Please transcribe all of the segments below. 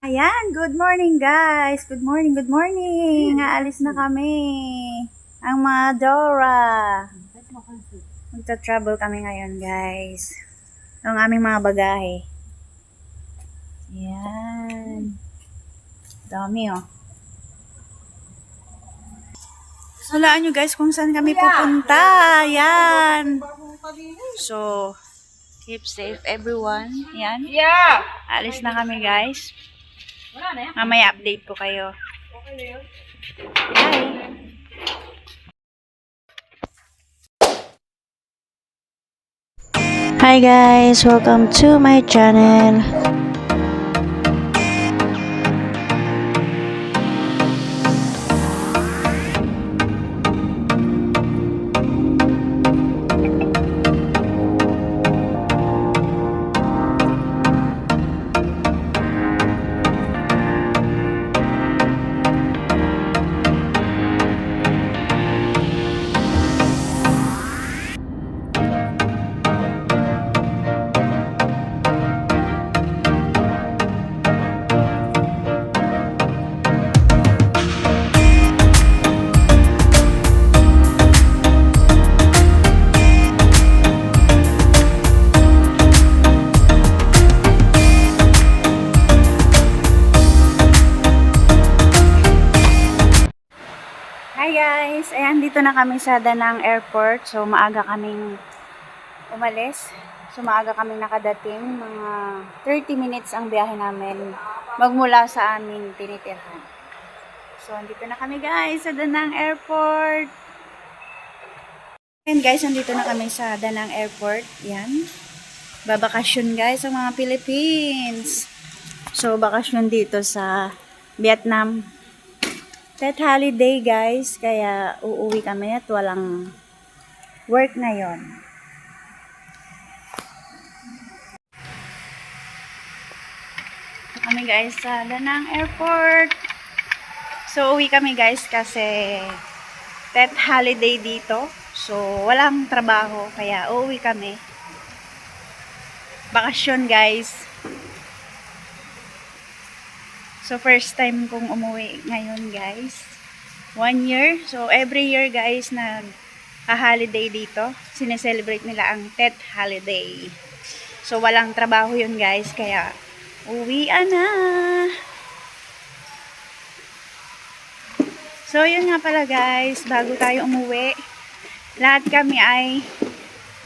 Ayan, good morning guys. Good morning, good morning. Aalis na kami. Ang mga Dora. Magta-travel kami ngayon guys. Ang aming mga bagahe. Ayan. Dami oh. Salaan nyo guys kung saan kami pupunta. Ayan. So, keep safe everyone. Ayan. Yeah. Aalis na kami guys. Mamaya update ko kayo. Bye! Hi guys, welcome to my channel. Hi guys! Ayan, dito na kami sa Danang Airport. So, maaga kaming umalis. So, maaga kaming nakadating. Mga 30 minutes ang biyahe namin magmula sa aming tinitirhan. So, andito na kami guys sa Danang Airport. Ayan guys, andito na kami sa Danang Airport. Ayan. Babakasyon guys sa mga Philippines. So, bakasyon dito sa Vietnam. Tet holiday guys, kaya uuwi kami at walang work ngayon. So kami guys sa Danang Airport. So uwi kami guys kasi Tet holiday dito. So walang trabaho kaya uuwi kami. Bakasyon guys. So, first time kong umuwi ngayon, guys. 1 year. So, every year, guys, nag-holiday dito. Sineselebrate nila ang Tet holiday. So, walang trabaho yun, guys. Kaya, uwian na. So, yun nga pala, guys. Bago tayo umuwi, lahat kami ay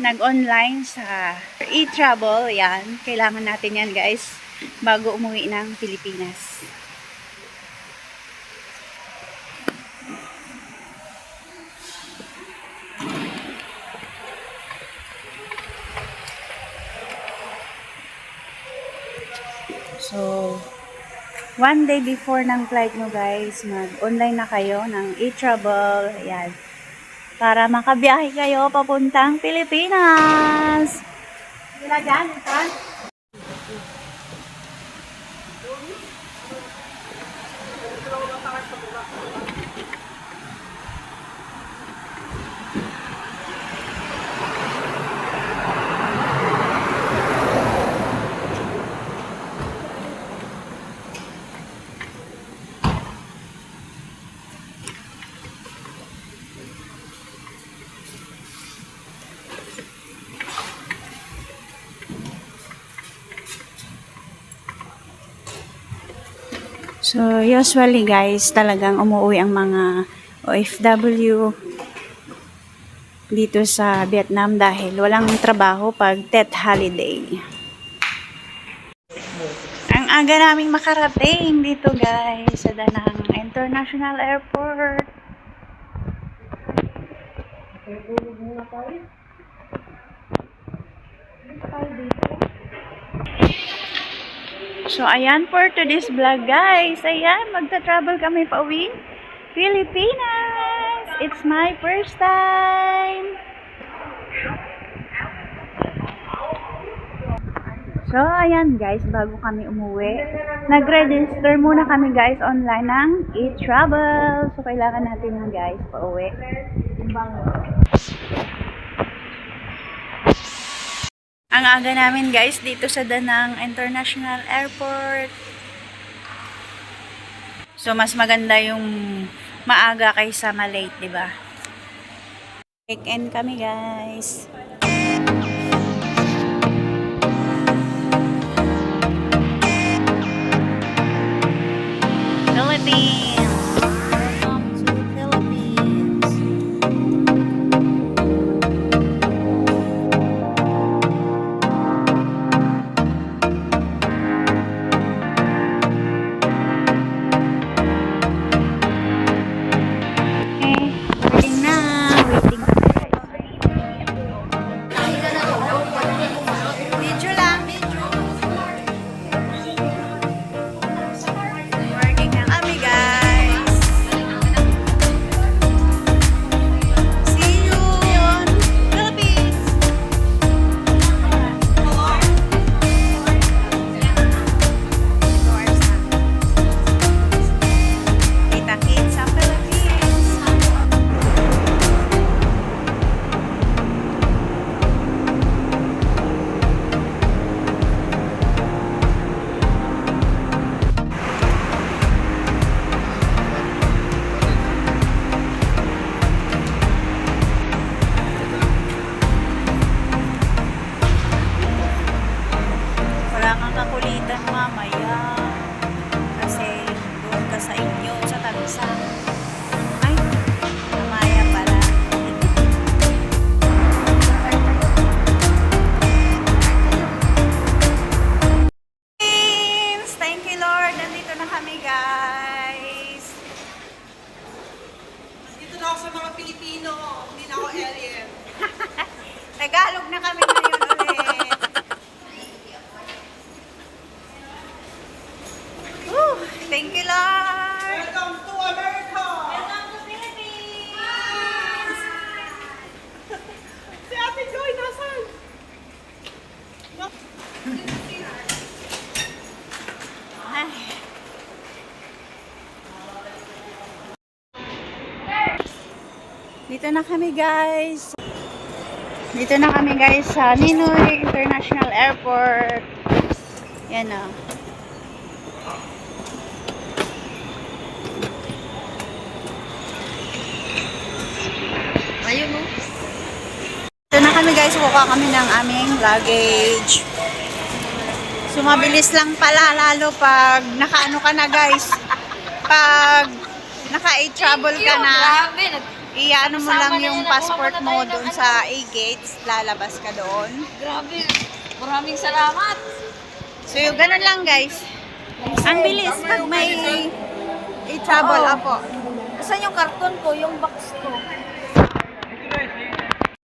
nag-online sa e-travel. Yan. Kailangan natin yan, guys, bago umuwi ng Pilipinas. So, 1 day before ng flight nyo guys, mag-online na kayo ng e-travel. Ayan. Para makabiyahe kayo papuntang Pilipinas. Ilagyan ito. So, usually guys, talagang umuwi ang mga OFW dito sa Vietnam dahil walang trabaho pag Tet holiday. Ang aga naming makarating dito guys sa Danang International Airport. So, ayan for today's vlog, guys. Ayan, magta-travel kami pa uwi Pilipinas. It's my first time. So, ayan, guys, bago kami umuwi, nag-register muna kami, guys, online ng e-travel. So, kailangan natin na, guys, pa uwi. Ang aga namin guys dito sa Danang International Airport. So, mas maganda yung maaga kaysa malate, di ba? Check-in kami, guys. Philippines! Welcome to Philippines! Waiting na. Waiting. Video lang, video. Working na kami, guys. See you on Philippines. Kita-kits sa Philippines. Wala kang kakulitan mamaya. Kasi doon ka sa inyo, sa Tagsa. Ay, mamaya pala. Thank you, Lord. Nandito na kami, guys. Dito na ako sa mga Pilipino, hindi na ako alien. Tagalog na kami ngayon ulit. Woo! Thank you, Lord. Welcome to America! Welcome to Philippines. Si Ate Joy, nasan? Ay. Dito na kami, guys. Dito na kami, guys, sa Ninoy International Airport. Yan o. Ayun mo. Dito na kami, guys. Kukuha kami ng aming luggage. So, mabilis lang pala, lalo pag nakaano ka na, guys. Pag naka-travel ka na, Grabe, iano mo lang yung na, passport nakuha mo mo na tayo doon ng sa A-gates. Lalabas ka doon. grabe. Maraming salamat. So, yung ganun lang, guys. Ang bilis pag may i-travel ako. Saan yung karton ko? Yung box ko.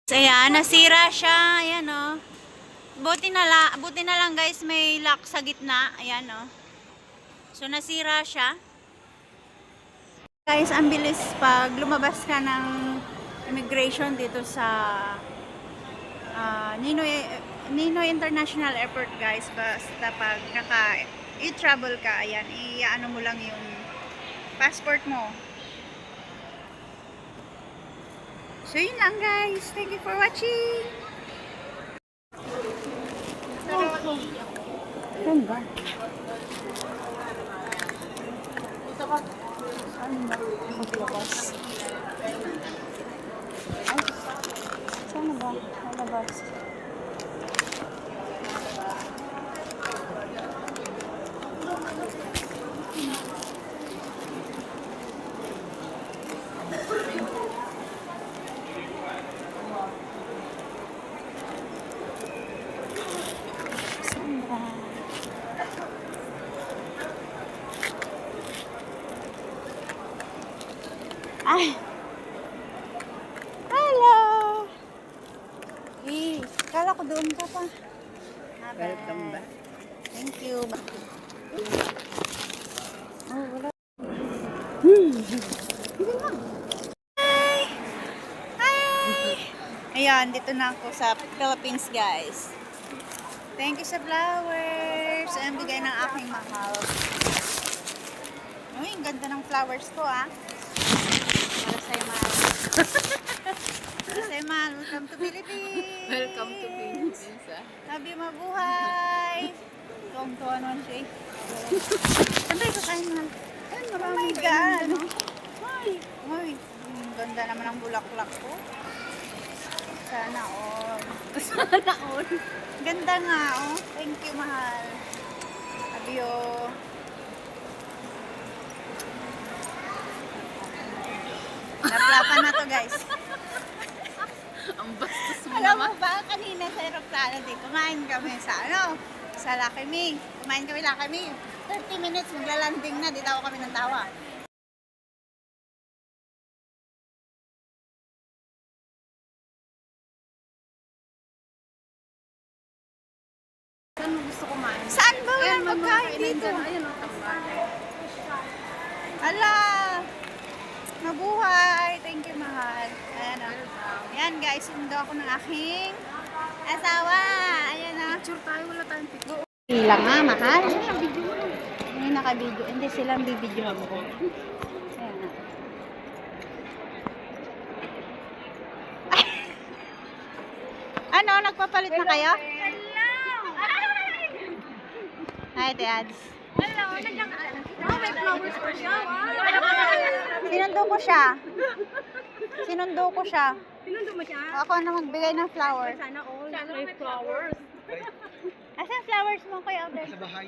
So, ayan, nasira siya. Ayan, oh. Buti na lang, guys, may lock sa gitna. Ayan, oh. So, nasira siya. Guys, ang bilis pag lumabas ka ng immigration dito sa Ninoy International Airport, guys. Basta pag i-travel ka, ayan, i-ano mo lang yung passport mo. So, yun lang, guys. Thank you for watching. Saan ba? Saan ba? Maglabas. Ay, saan ba? Malabas. Saan ba? Ay! Hello! Eh, kala ko doon ka pa. Welcome back. Thank you. Oh, wala. Hi! Hi! Ayan, dito na ako sa Philippines, guys. Thank you sa flowers. Ang bigay ng aking mahal. Uy, ang ganda ng flowers ko, ah. Para sa'yo, mahal. Para sa'yo, mahal. Welcome to Philippines. Welcome to Philippines. Sabi mabuhay. Tuwang-tuwa naman siya eh. Saan tayo kakain, mahal? Ayun, Oh my God. Uy, ang ganda naman ang bulaklak ko. Sana all. Sana all. Ganda nga, oh. Thank you, mahal. Adiyo. Laplapan na to, guys. Ang bastos mo Alam naman. mo ba, kanina sa aeroplano din, kumain kami sa ano? Sa Lucky Me. Kumain kami Lucky Me. 30 minutes, maglalanding na. Di tawa kami ng tawa. Saan mo gusto kumain? Saan ba walang pagkain dito? Ayun, ang tambay. Ala! Mabuhay! Thank you, mahal. Ayan o. Ayan guys, sundo ako ng aking asawa. Ayan o. Picture tayo, wala tayong picture. Sila nga, mahal. Hindi naka-video. Hindi silang bibidyo ko. Ayan na. Ano, nagpapalit na kayo? Hi, Dads. May flowers pa siya. Sinundo ko siya. Sinundo ko siya. Pinundo mo siya? Ako na magbigay ng flowers. Sana all. Sana may flowers. Asan flowers mo, Kuya Albert? Sa bahay.